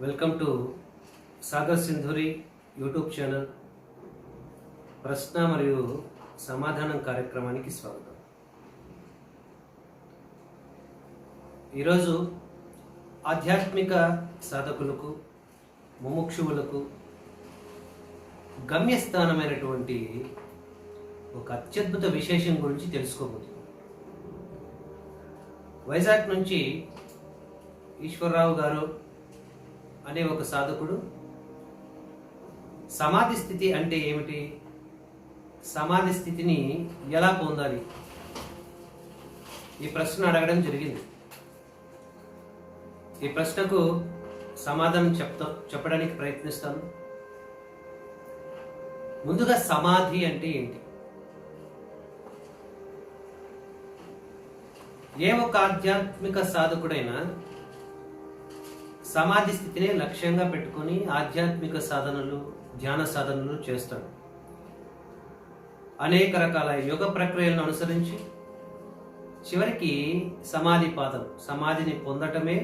Welcome to Sagar Sindhuri YouTube channel. ప్రశ్న మరియు సమాధానం కార్యక్రమానికి స్వాగతం. ఈరోజు ఆధ్యాత్మిక సాధకులకు, ముముక్షువులకు గమ్యస్థానమైనటువంటి ఒక అత్యద్భుత విశేషం గురించి తెలుసుకోబోతున్నాం. వైజాగ్ నుంచి ఈశ్వరరావు గారు అనే ఒక సాధకుడు సమాధి స్థితి అంటే ఏమిటి, సమాధి స్థితిని ఎలా పొందాలి, ఈ ప్రశ్న అడగడం జరిగింది. ఈ ప్రశ్నకు సమాధానం చెప్పడానికి ప్రయత్నిస్తాను. ముందుగా సమాధి అంటే ఏంటి? ఏ ఒక ఆధ్యాత్మిక సాధకుడైనా సమాధి స్థితిని లక్ష్యంగా పెట్టుకొని ఆధ్యాత్మిక సాధనలు, ధ్యాన సాధనలు చేస్తాడు. అనేక రకాల యోగ ప్రక్రియలను అనుసరించి చివరికి సమాధి పాదం, సమాధిని పొందటమే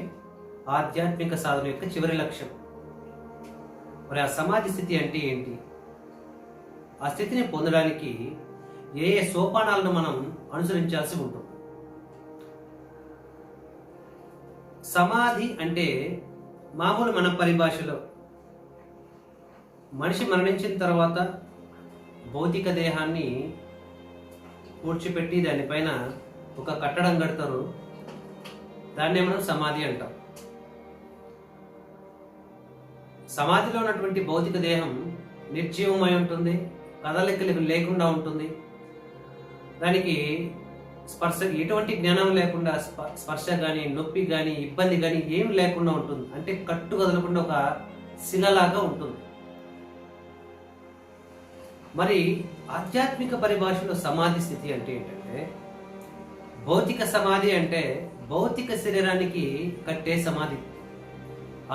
ఆధ్యాత్మిక సాధన యొక్క చివరి లక్ష్యం. మరి ఆ సమాధి స్థితి అంటే ఏంటి? ఆ స్థితిని పొందడానికి ఏ ఏ సోపానాలను మనం అనుసరించాల్సి ఉంటుంది? సమాధి అంటే మామూలు మన పరిభాషలో మనిషి మరణించిన తర్వాత భౌతిక దేహాన్ని పూడ్చిపెట్టి దానిపైన ఒక కట్టడం కడతారు. దాన్నే మనం సమాధి అంటాం. సమాధిలో ఉన్నటువంటి భౌతిక దేహం నిర్జీవమై ఉంటుంది, కదలికలు లేకుండా ఉంటుంది. దానికి స్పర్శ, ఎటువంటి జ్ఞానం లేకుండా, స్పర్శ కానీ, నొప్పి కానీ, ఇబ్బంది కానీ ఏమి లేకుండా ఉంటుంది. అంటే కట్టు కదలకుండా ఒక శిలలాగా ఉంటుంది. మరి ఆధ్యాత్మిక పరిభాషలో సమాధి స్థితి అంటే ఏంటంటే, భౌతిక సమాధి అంటే భౌతిక శరీరానికి కట్టే సమాధి.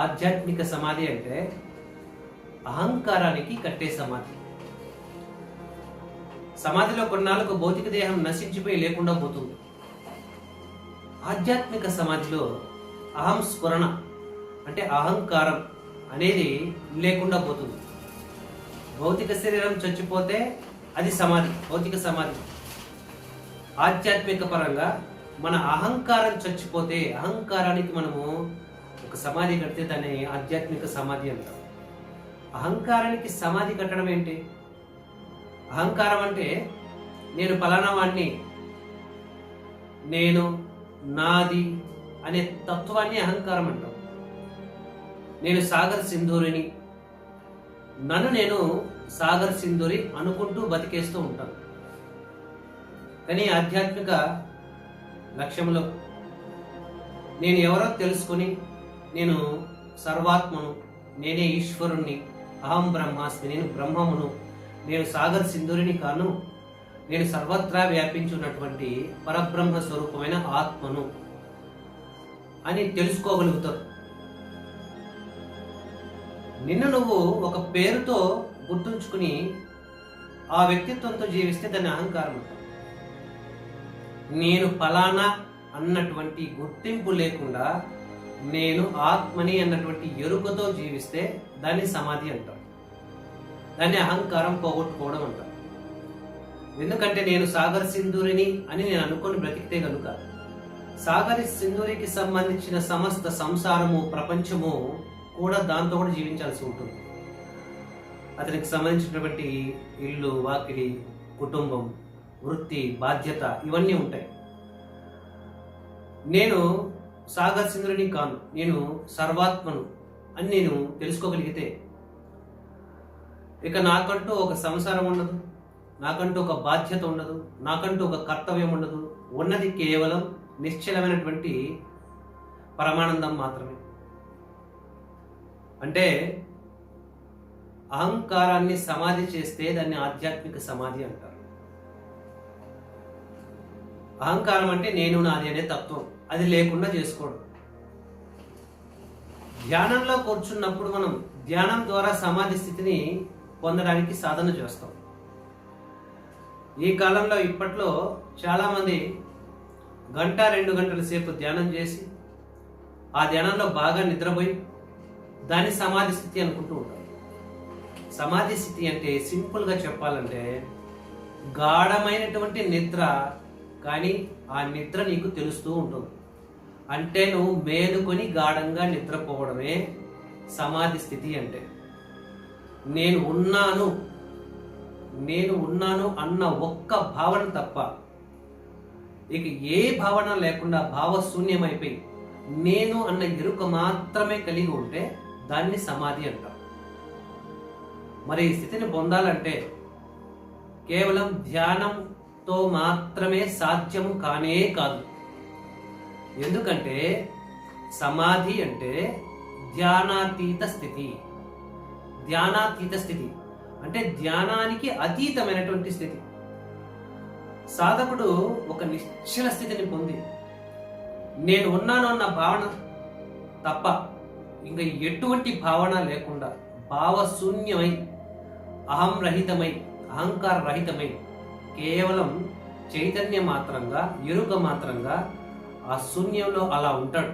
ఆధ్యాత్మిక సమాధి అంటే అహంకారానికి కట్టే సమాధి. సమాధిలో కొన్నాళ్ళకు భౌతిక దేహం నశించిపోయి లేకుండా పోతుంది. ఆధ్యాత్మిక సమాధిలో అహం స్ఫురణ అంటే అహంకారం అనేది లేకుండా పోతుంది. భౌతిక శరీరం చచ్చిపోతే అది సమాధి, భౌతిక సమాధి. ఆధ్యాత్మిక పరంగా మన అహంకారం చచ్చిపోతే, అహంకారానికి మనము ఒక సమాధి కడితే దాన్ని ఆధ్యాత్మిక సమాధి అంటాం. అహంకారానికి సమాధి కట్టడం ఏంటి? అహంకారం అంటే నేను పలానా వాణ్ణి, నేను, నాది అనే తత్వాన్ని అహంకారం అంటాం. నేను సాగర్ సింధూరిని, నన్ను నేను సాగర్ సింధూరి అనుకుంటూ బతికేస్తూ ఉంటాను. కానీ ఆధ్యాత్మిక లక్ష్యంలో నేను ఎవరో తెలుసుకుని, నేను సర్వాత్మను, నేనే ఈశ్వరుణ్ణి, అహం బ్రహ్మాస్మి, నేను బ్రహ్మమును, నేను సాగర్ సింధూరిని కాను, నేను సర్వత్రా వ్యాపించున్నటువంటి పరబ్రహ్మ స్వరూపమైన ఆత్మను అని తెలుసుకోగలుగుతావు. నిన్ను నువ్వు ఒక పేరుతో గుర్తుంచుకుని ఆ వ్యక్తిత్వంతో జీవిస్తే దాన్ని అహంకారం అంటారు. నేను ఫలానా అన్నటువంటి గుర్తింపు లేకుండా నేను ఆత్మని అన్నటువంటి ఎరుకతో జీవిస్తే దాన్ని సమాధి అంటారు. దాన్ని అహంకారం పోగొట్టుకోవడం అంటారు. ఎందుకంటే నేను సాగర్ సింధూరిని అని నేను అనుకొని బ్రతికితే కనుక సాగర్ సింధూరికి సంబంధించిన సమస్త సంసారము, ప్రపంచము కూడా దాంతో కూడా జీవించాల్సి ఉంటుంది. అతనికి సంబంధించినటువంటి ఇల్లు, వాకిలి, కుటుంబం, వృత్తి, బాధ్యత ఇవన్నీ ఉంటాయి. నేను సాగర్ సింధూరిని కాను, నేను సర్వాత్మను అని నేను తెలుసుకోగలిగితే ఇక నాకంటూ ఒక సంసారం ఉండదు, నాకంటూ ఒక బాధ్యత ఉండదు, నాకంటూ ఒక కర్తవ్యం ఉండదు. ఉన్నది కేవలం నిశ్చలమైనటువంటి పరమానందం మాత్రమే. అంటే అహంకారాన్ని సమాధి చేస్తే దాన్ని ఆధ్యాత్మిక సమాధి అంటారు. అహంకారం అంటే నేను, నాది అనే తత్వం, అది లేకుండా చేసుకోవడం. ధ్యానంలో కూర్చున్నప్పుడు మనం ధ్యానం ద్వారా సమాధి స్థితిని పొందడానికి సాధన చేస్తాం. ఈ కాలంలో ఇప్పట్లో చాలామంది 1-2 గంటల సేపు ధ్యానం చేసి ఆ ధ్యానంలో బాగా నిద్రపోయి దాన్ని సమాధి స్థితి అనుకుంటూ ఉంటారు. సమాధి స్థితి అంటే సింపుల్గా చెప్పాలంటే గాఢమైనటువంటి నిద్ర, కానీ ఆ నిద్ర నీకు తెలుస్తూ ఉంటుంది. అంటే నువ్వు మేలుకొని గాఢంగా నిద్రపోవడమే సమాధి స్థితి అంటే. నేను ఉన్నాను అన్న ఒక్క భావన తప్ప ఇక ఏ భావన లేకుండా భావశూన్యమైపోయి నేను అన్న ఎరుక మాత్రమే కలిగి ఉంటే దాన్ని సమాధి అంటాం. మరి ఈ స్థితిని పొందాలంటే కేవలం ధ్యానంతో మాత్రమే సాధ్యము కానే కాదు. ఎందుకంటే సమాధి అంటే ధ్యానాతీత స్థితి. ధ్యానాతీత స్థితి అంటే ధ్యానానికి అతీతమైనటువంటి స్థితి. సాధకుడు ఒక నిశ్చల స్థితిని పొంది నేను ఉన్నాను అన్న భావన తప్ప ఇంకా ఎటువంటి భావన లేకుండా భావశూన్యమై అహం రహితమై అహంకార రహితమై కేవలం చైతన్య మాత్రంగా ఎరుక మాత్రంగా ఆ శూన్యంలో అలా ఉంటాడు.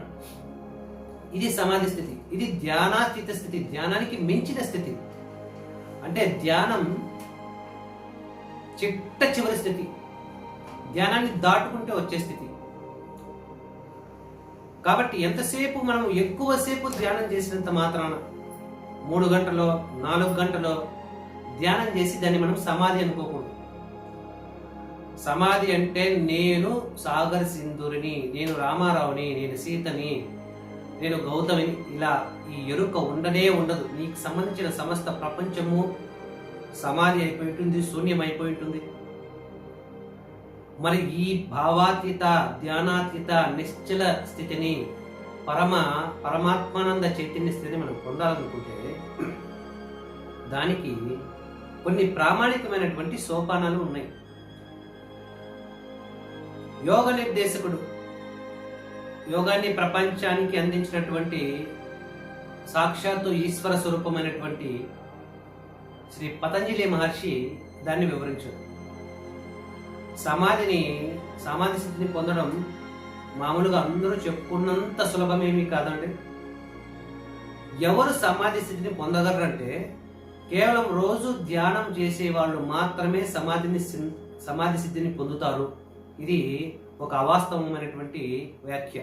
ఇది సమాధి స్థితి. ఇది ధ్యానాతీత స్థితి, ధ్యానానికి మించిన స్థితి. అంటే ధ్యానం చిట్ట చివరి స్థితి, ధ్యానాన్ని దాటుకుంటే వచ్చే స్థితి. కాబట్టి ఎంతసేపు మనం ఎక్కువసేపు ధ్యానం చేసినంత మాత్రాన 3 గంటలో 4 గంటలో ధ్యానం చేసి దాన్ని మనం సమాధి అనుకోకూడదు. సమాధి అంటే నేను సాగర్ సింధురిని, నేను రామారావుని, నేను సీతని, నేను గౌతమిని, ఇలా ఈ ఎరుక ఉండనే ఉండదు. నీకు సంబంధించిన సమస్త ప్రపంచము సమాధి అయిపోయి ఉంటుంది, శూన్యం అయిపోయి ఉంటుంది. మరి ఈ భావాతీత ధ్యానాతీత నిశ్చల స్థితిని పరమాత్మానంద చైతన్య స్థితిని మనం పొందాలనుకుంటే దానికి కొన్ని ప్రామాణికమైనటువంటి సోపానాలు ఉన్నాయి. యోగ నిర్దేశకుడు, యోగాన్ని ప్రపంచానికి అందించినటువంటి సాక్షాత్తు ఈశ్వర స్వరూపమైనటువంటి శ్రీ పతంజలి మహర్షి దాన్ని వివరించారు. సమాధి స్థితిని పొందడం మామూలుగా అందరూ చెప్పుకున్నంత సులభమేమీ కాదండి. ఎవరు సమాధి స్థితిని పొందగలరంటే కేవలం రోజు ధ్యానం చేసే వాళ్ళు మాత్రమే సమాధి స్థితిని పొందుతారు. ఇది ఒక అవాస్తవమైనటువంటి వ్యాఖ్య.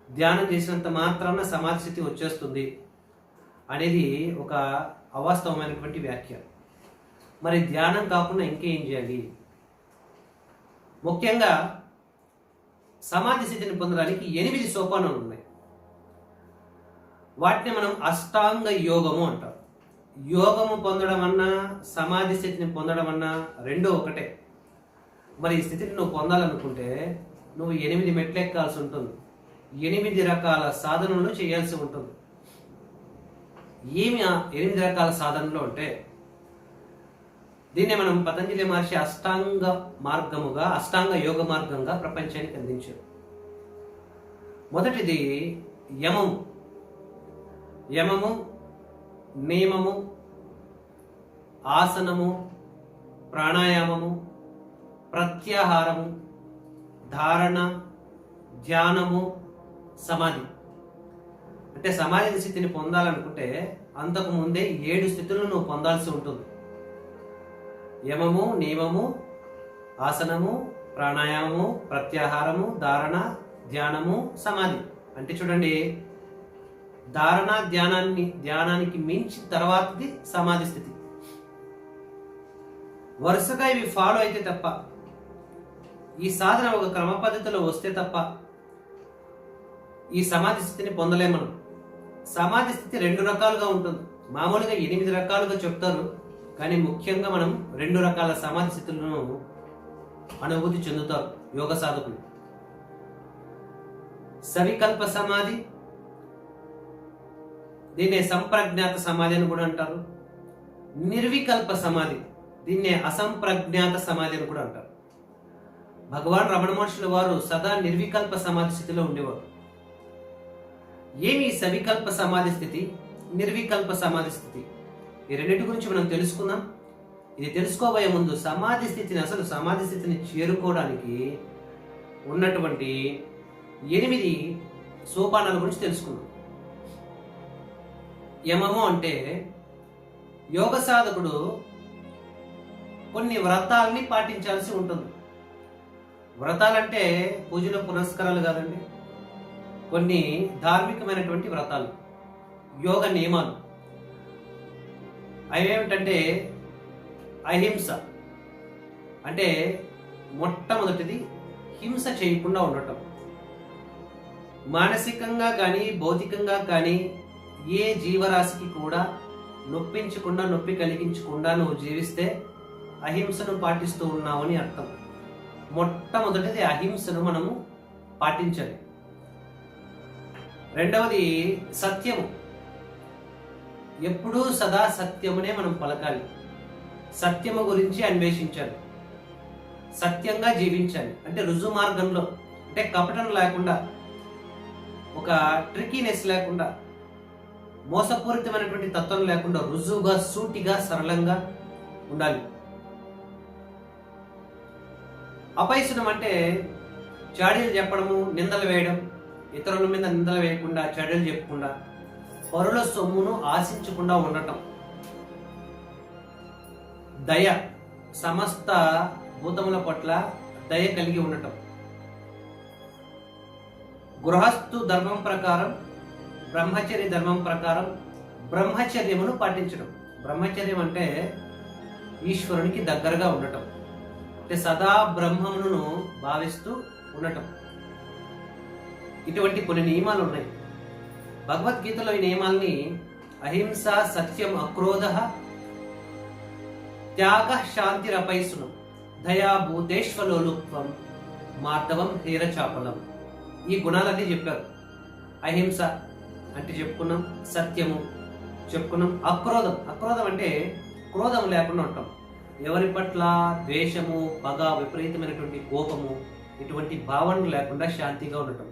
ధ్యానం చేసినంత మాత్రాన సమాధి స్థితి వచ్చేస్తుంది అనేది ఒక అవాస్తవమైనటువంటి వ్యాఖ్య. మరి ధ్యానం కాకుండా ఇంకేం చేయాలి? ముఖ్యంగా సమాధి స్థితిని పొందడానికి 8 సోపానాలు ఉన్నాయి. వాటిని మనం అష్టాంగ యోగము అంటాం. యోగము పొందడం అన్నా సమాధి స్థితిని పొందడం అన్నా రెండూ ఒకటే. మరి ఈ స్థితిని నువ్వు పొందాలనుకుంటే నువ్వు 8 మెట్లు ఎక్కాల్సి ఉంటుంది, 8 రకాల సాధనలు చేయాల్సి ఉంటుంది. ఏమి 8 రకాల సాధనలు అంటే దీన్ని మనం పతంజలి మహర్షి అష్టాంగ యోగ మార్గంగా ప్రపంచానికి అందించారు. మొదటిది యమము, నియమము, ఆసనము, ప్రాణాయామము, ప్రత్యాహారము, ధారణ, ధ్యానము, సమాధి. అంటే సమాధి స్థితిని పొందాలనుకుంటే అంతకు ముందే 7 స్థితులను నువ్వు పొందాల్సి ఉంటుంది. యమము, నియమము, ఆసనము, ప్రాణాయామము, ప్రత్యాహారము, ధారణ, ధ్యానము, సమాధి. అంటే చూడండి, ధ్యానానికి మించి తర్వాతది సమాధి స్థితి. వరుసగా ఇవి ఫాలో అయితే తప్ప, ఈ సాధన ఒక క్రమ పద్ధతిలో వస్తే తప్ప ఈ సమాధి స్థితిని పొందలేము మనం. సమాధి స్థితి 2 రకాలుగా ఉంటుంది. మామూలుగా 8 రకాలుగా చెప్తారు, కానీ ముఖ్యంగా మనం 2 రకాల సమాధి స్థితులను అనుభూతి చెందుతారు యోగ సాధకులు. సవికల్ప సమాధి, దీన్నే సంప్రజ్ఞాత సమాధి అని కూడా అంటారు. నిర్వికల్ప సమాధి, దీన్నే అసంప్రజ్ఞాత సమాధి అని కూడా అంటారు. భగవాన్ రమణ మహర్షుల వారు సదా నిర్వికల్ప సమాధి స్థితిలో ఉండేవారు. ఏమి సవికల్ప సమాధి స్థితి, నిర్వికల్ప సమాధి స్థితి, ఈ రెండింటి గురించి మనం తెలుసుకుందాం. ఇది తెలుసుకోబోయే ముందు సమాధి స్థితిని చేరుకోవడానికి ఉన్నటువంటి 8 సోపానాల గురించి తెలుసుకుందాం. యమము అంటే యోగ సాధకుడు కొన్ని వ్రతాలని పాటించాల్సి ఉంటుంది. వ్రతాలంటే పూజలు పురస్కారాలు కాదండి, కొన్ని ధార్మికమైనటువంటి వ్రతాలు, యోగ నియమాలు. అవి ఏమిటంటే అహింస అంటే మొట్టమొదటిది హింస చేయకుండా ఉండటం. మానసికంగా కానీ భౌతికంగా కానీ ఏ జీవరాశికి కూడా నొప్పించకుండా, నొప్పి కలిగించకుండా నువ్వు జీవిస్తే అహింసను పాటిస్తూ ఉన్నావని అర్థం. మొట్టమొదటిది అహింసను మనము పాటించాలి. రెండవది సత్యము. ఎప్పుడూ సదా సత్యమునే మనం పలకాలి. సత్యము గురించి అన్వేషించాలి, సత్యంగా జీవించాలి. అంటే రుజువు మార్గంలో, అంటే కపటం లేకుండా, ఒక ట్రికీనెస్ లేకుండా, మోసపూరితమైనటువంటి తత్వం లేకుండా రుజువుగా, సూటిగా, సరళంగా ఉండాలి. అపైశనం అంటే చాడీలు చెప్పడము, నిందలు వేయడం, ఇతరుల మీద నిందలు వేయకుండా, చాడీలు చెప్పకుండా, పరుల సొమ్మును ఆశించకుండా ఉండటం. దయ, సమస్త భూతముల పట్ల దయ కలిగి ఉండటం. గృహస్థు ధర్మం ప్రకారం, బ్రహ్మచర్య ధర్మం ప్రకారం బ్రహ్మచర్యమును పాటించడం. బ్రహ్మచర్యం అంటే ఈశ్వరునికి దగ్గరగా ఉండటం, అంటే సదా బ్రహ్మమును భావిస్తూ ఉండటం. ఇటువంటి కొన్ని నియమాలు ఉన్నాయి భగవద్గీతలో. ఈ నియమాల్ని అహింస, సత్యం, అక్రోధ, త్యాగ, శాంతిరపైసునం, దయా, భూతేశ్వలోలుత్వం, మార్దవం, హీరచాపలం, ఈ గుణాలన్నీ చెప్పారు. అహింస అంటే చెప్పుకున్నాం, సత్యము చెప్పుకున్నాం, అక్రోధం. అక్రోధం అంటే క్రోధం లేకుండా ఉంటాం, ఎవరి పట్ల ద్వేషము, పగ, విపరీతమైనటువంటి కోపము, ఇటువంటి భావనలు లేకుండా శాంతిగా ఉండటం.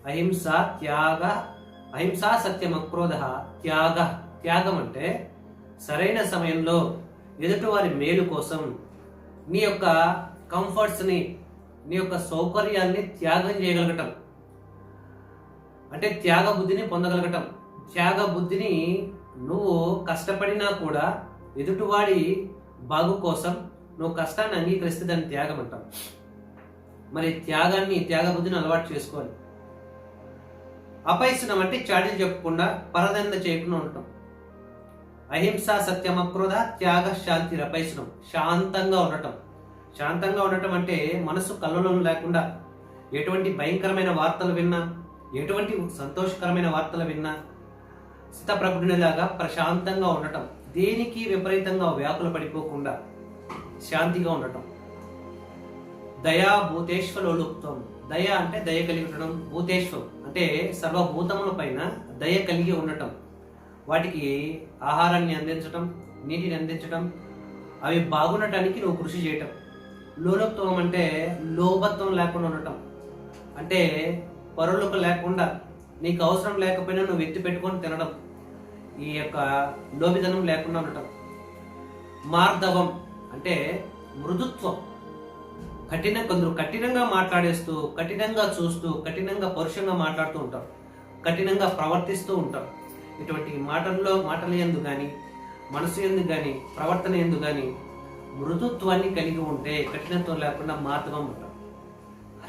అహింస, త్యాగ, అహింస, సత్యం, అక్రోధ, త్యాగ. త్యాగం అంటే సరైన సమయంలో ఎదుటివారి మేలు కోసం నీ యొక్క కంఫర్ట్స్ని, నీ యొక్క సౌకర్యాన్ని త్యాగం చేయగలగటం, అంటే త్యాగ బుద్ధిని పొందగలగటం. త్యాగ బుద్ధిని నువ్వు కష్టపడినా కూడా ఎదుటివాడి బాగు కోసం నువ్వు కష్టాన్ని అంగీకరిస్తే దాన్ని త్యాగం అంటాం. మరి త్యాగ బుద్ధిని అలవాటు చేసుకోవాలి. అపైశనం అంటే చాడీలు చెప్పకుండా, పరదంద చేయకుండా ఉండటం. అహింస, సత్యం, అక్రోధ, త్యాగ, శాంతి, అపైశనం. శాంతంగా ఉండటం. శాంతంగా ఉండటం అంటే మనసు కల్లోలం లేకుండా, ఎటువంటి భయంకరమైన వార్తలు విన్నా, ఎటువంటి సంతోషకరమైన వార్తలు విన్నా స్థితప్రజ్ఞునిలాగా ప్రశాంతంగా ఉండటం. దేనికి విపరీతంగా వ్యాకుల పడిపోకుండా శాంతిగా ఉండటం. దయా, భూతేశ్వలోలుప్తం. దయ అంటే దయ కలిగి ఉండటం. భూతేశ్వం అంటే సర్వభూతముల పైన దయ కలిగి ఉండటం. వాటికి ఆహారాన్ని అందించటం, నీటిని అందించటం, అవి బాగుండటానికి నువ్వు కృషి చేయటం. లోలుప్తం అంటే లోభత్వం లేకుండా ఉండటం, అంటే పరులకు లేకుండా, నీకు అవసరం లేకపోయినా నువ్వు ఎత్తి పెట్టుకొని తినడం, ఈ యొక్క లోభిధనం లేకుండా ఉండటం. మార్దవం అంటే మృదుత్వం. కొందరు కఠినంగా మాట్లాడేస్తూ, కఠినంగా చూస్తూ, కఠినంగా పరుషంగా మాట్లాడుతూ ఉంటారు, కఠినంగా ప్రవర్తిస్తూ ఉంటారు. ఇటువంటి మాటల యందు కానీ, మనసు యందు కానీ, ప్రవర్తన యందు కానీ మృదుత్వాన్ని కలిగి ఉంటే, కఠినత్వం లేకుండా మార్దవం ఉంటారు.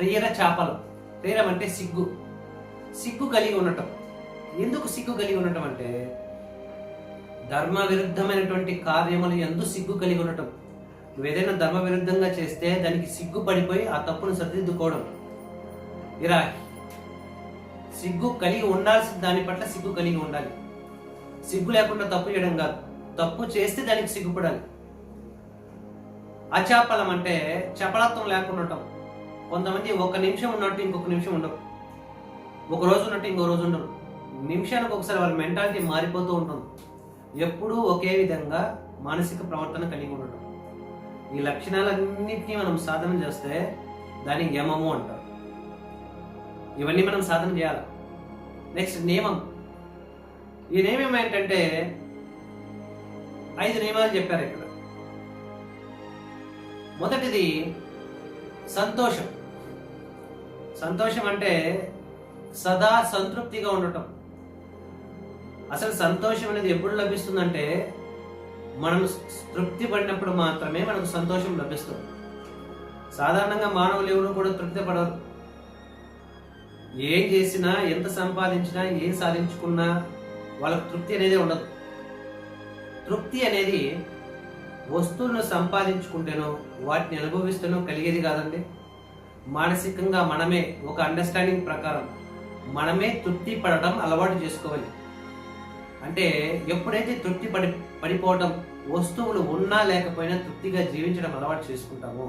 హీర చాపలం. హీరం అంటే సిగ్గు. సిగ్గు కలిగి ఉండటం. ఎందుకు సిగ్గు కలిగి ఉండటం అంటే ధర్మ విరుద్ధమైనటువంటి కార్యములు యందు సిగ్గు కలిగి ఉండటం. నువ్వు ఏదైనా ధర్మ విరుద్ధంగా చేస్తే దానికి సిగ్గు పడిపోయి ఆ తప్పును సరిదిద్దుకోవడం. ఇలా సిగ్గు కలిగి ఉండాల్సిన దాని పట్ల సిగ్గు కలిగి ఉండాలి. సిగ్గు లేకుండా తప్పు చేయడం కాదు, తప్పు చేస్తే దానికి సిగ్గుపడాలి. అచాపలం అంటే చపలత్వం లేకుండా ఉండటం. కొంతమంది ఒక నిమిషం ఉన్నట్టు ఇంకొక నిమిషం ఉండవు, ఒక రోజు ఉన్నట్టు ఇంకో రోజు ఉండరు. నిమిషానికి ఒకసారి వాళ్ళ మెంటాలిటీ మారిపోతూ ఉంటుంది. ఎప్పుడూ ఒకే విధంగా మానసిక ప్రవర్తన కలిగి ఉండటం. ఈ లక్షణాలన్నింటినీ మనం సాధన చేస్తే దాన్ని యమము అంటారు. ఇవన్నీ మనం సాధన చేయాలి. నెక్స్ట్ నియమం. ఈ నియమం ఏంటంటే 5 నియమాలు చెప్పారు ఇక్కడ. మొదటిది సంతోషం. సంతోషం అంటే సదా సంతృప్తిగా ఉండటం. అసలు సంతోషం అనేది ఎప్పుడు లభిస్తుందంటే మనం తృప్తి పడినప్పుడు మాత్రమే మనకు సంతోషం లభిస్తుంది. సాధారణంగా మానవులు ఎవరు కూడా తృప్తి పడరు. ఏం చేసినా, ఎంత సంపాదించినా, ఏం సాధించుకున్నా వాళ్ళకు తృప్తి అనేది ఉండదు. తృప్తి అనేది వస్తువులను సంపాదించుకుంటేనో వాటిని అనుభవిస్తేనో కలిగేది కాదండి. మానసికంగా మనమే ఒక అండర్స్టాండింగ్ ప్రకారం మనమే తృప్తి పడటం అలవాటు చేసుకోవాలి. అంటే ఎప్పుడైతే తృప్తి పడిపోవటం, వస్తువులు ఉన్నా లేకపోయినా తృప్తిగా జీవించడం అలవాటు చేసుకుంటామో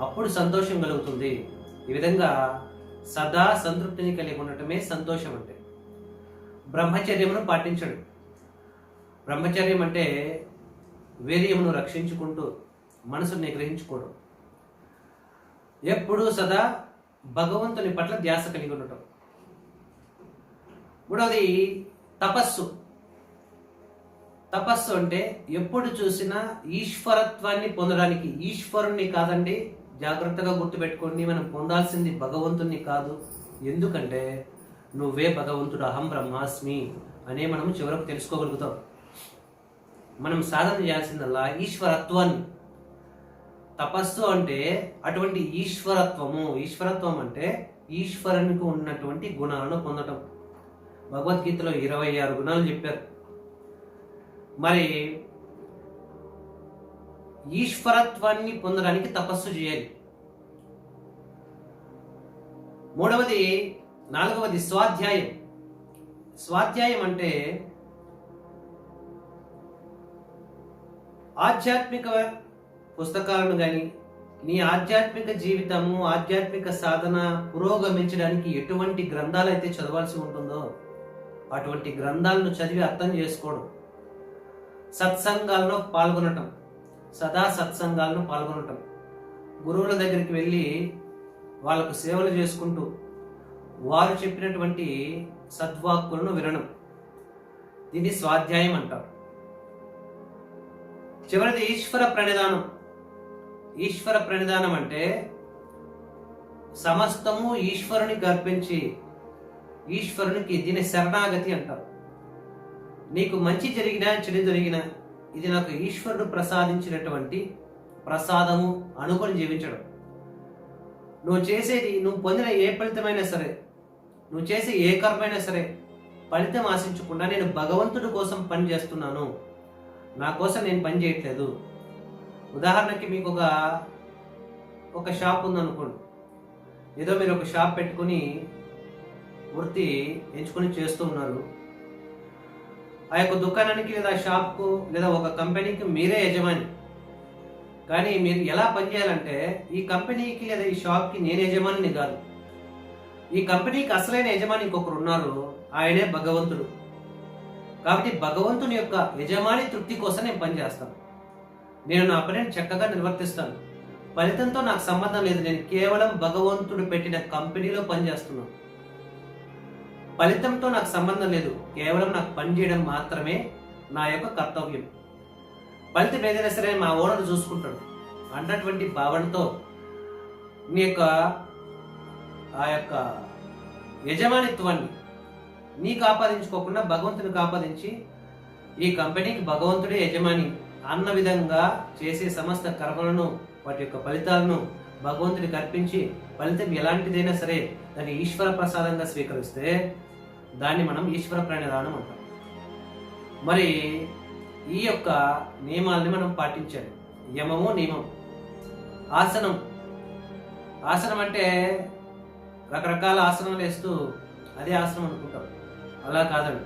అప్పుడు సంతోషం కలుగుతుంది. ఈ విధంగా సదా సంతృప్తిని కలిగి ఉండటమే సంతోషం అంటే. బ్రహ్మచర్యమును పాటించడు. బ్రహ్మచర్యం అంటే వీర్యమును రక్షించుకుంటూ మనసును నిగ్రహించుకోవడం, ఎప్పుడూ సదా భగవంతుని పట్ల ధ్యాస కలిగి ఉండటం. మూడవది తపస్సు. తపస్సు అంటే ఎప్పుడు చూసినా ఈశ్వరత్వాన్ని పొందడానికి, ఈశ్వరుణ్ణి కాదండి, జాగ్రత్తగా గుర్తుపెట్టుకోండి, మనం పొందాల్సింది భగవంతుణ్ణి కాదు. ఎందుకంటే నువ్వే భగవంతుడు, అహం బ్రహ్మాస్మి అనే మనం చివరకు తెలుసుకోగలుగుతాం. మనం సాధన చేయాల్సిందల్లా ఈశ్వరత్వాన్ని. తపస్సు అంటే అటువంటి ఈశ్వరత్వము. ఈశ్వరత్వం అంటే ఈశ్వరునికి ఉన్నటువంటి గుణాలను పొందటం. భగవద్గీతలో 26 గుణాలు చెప్పారు. మరి ఈశ్వరత్వాన్ని పొందడానికి తపస్సు చేయాలి. నాలుగవది స్వాధ్యాయం. స్వాధ్యాయం అంటే ఆధ్యాత్మిక పుస్తకాలను కానీ, నీ ఆధ్యాత్మిక జీవితము, ఆధ్యాత్మిక సాధన పురోగమించడానికి ఎటువంటి గ్రంథాలు అయితే చదవాల్సి ఉంటుందో అటువంటి గ్రంథాలను చదివి అర్థం చేసుకోవడం, సత్సంగాల్లో పాల్గొనటం, సదా సత్సంగాల్లో పాల్గొనటం, గురువుల దగ్గరికి వెళ్ళి వాళ్ళకు సేవలు చేసుకుంటూ వారు చెప్పినటువంటి సద్వాక్కులను వినడం, దీన్ని స్వాధ్యాయం అంటారు. చివరిది ఈశ్వర ప్రణిధానం. ఈశ్వర ప్రణిధానం అంటే సమస్తము ఈశ్వరునికి అర్పించి ఈశ్వరునికి, దీని శరణాగతి అంటారు. నీకు మంచి జరిగినా చెడు జరిగినా ఇది నాకు ఈశ్వరుడు ప్రసాదించినటువంటి ప్రసాదము అనుకొని జీవించడం. నువ్వు పొందిన ఏ ఫలితమైనా సరే, నువ్వు చేసే ఏ కర్మైనా సరే ఫలితం ఆశించకుండా నేను భగవంతుడి కోసం పని చేస్తున్నాను, నా కోసం నేను పని చేయట్లేదు. ఉదాహరణకి మీకు ఒక షాప్ ఉందనుకోండి. ఏదో మీరు ఒక షాప్ పెట్టుకుని వృత్తి ఎంచుకొని చేస్తూ ఉన్నారు. ఆ యొక్క దుకాణానికి లేదా షాప్కు లేదా ఒక కంపెనీకి మీరే యజమాని. కానీ మీరు ఎలా పనిచేయాలంటే, ఈ కంపెనీకి లేదా ఈ షాప్కి నేను యజమానిని కాదు, ఈ కంపెనీకి అసలైన యజమాని ఇంకొకరు ఉన్నారు, ఆయనే భగవంతుడు. కాబట్టి భగవంతుని యొక్క యజమాని తృప్తి కోసం నేను పనిచేస్తాను. నేను నా పనిని చక్కగా నిర్వర్తిస్తాను. ఫలితంతో నాకు సంబంధం లేదు. నేను కేవలం భగవంతుడు పెట్టిన కంపెనీలో పనిచేస్తున్నాను. ఫలితంతో నాకు సంబంధం లేదు. కేవలం నాకు పని చేయడం మాత్రమే నా యొక్క కర్తవ్యం. ఫలితం ఏదైనా సరే మా ఓనర్ చూసుకుంటాడు అన్నటువంటి భావనతో నీ యొక్క ఆ యొక్క యజమానిత్వాన్ని నీకు ఆపాదించుకోకుండా భగవంతునికి ఆపాదించి ఈ కంపెనీకి భగవంతుడే యజమాని అన్న విధంగా చేసే సమస్త కర్మలను, వాటి యొక్క ఫలితాలను భగవంతుడికి అర్పించి ఫలితం ఎలాంటిదైనా సరే దాన్ని ఈశ్వర ప్రసాదంగా స్వీకరిస్తే దాన్ని మనం ఈశ్వర ప్రణిధానం అంటాం. మరి ఈ యొక్క నియమాలని మనం పాటించాలి. యమము నియమం. ఆసనం. ఆసనం అంటే రకరకాల ఆసనాలు వేస్తూ అదే ఆసనం అనుకుంటాం. అలా కాదండి.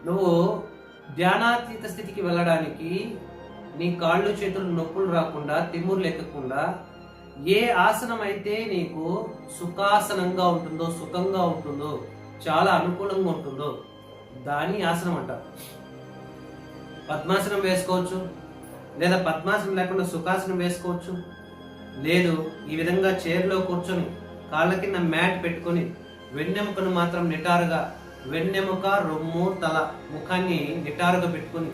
నువ్వు ధ్యానాతీత స్థితికి వెళ్ళడానికి నీ కాళ్ళు చేతులు నొప్పులు రాకుండా, తిమ్మురు లేకుండా ఏ ఆసనం అయితే నీకు సుఖాసనంగా ఉంటుందో, సుఖంగా ఉంటుందో, చాలా అనుకూలంగా ఉంటుందో దాని ఆసనం అంటారు. పద్మాసనం వేసుకోవచ్చు, లేదా పద్మాసనం లేకుండా సుఖాసనం వేసుకోవచ్చు. లేదు, ఈ విధంగా చైర్లో కూర్చొని కాళ్ళ కింద మ్యాట్ పెట్టుకొని వెన్నెముకను మాత్రం నిటారుగా, వెన్నెముక, రొమ్ము, తల, ముఖాన్ని నిటారుగా పెట్టుకొని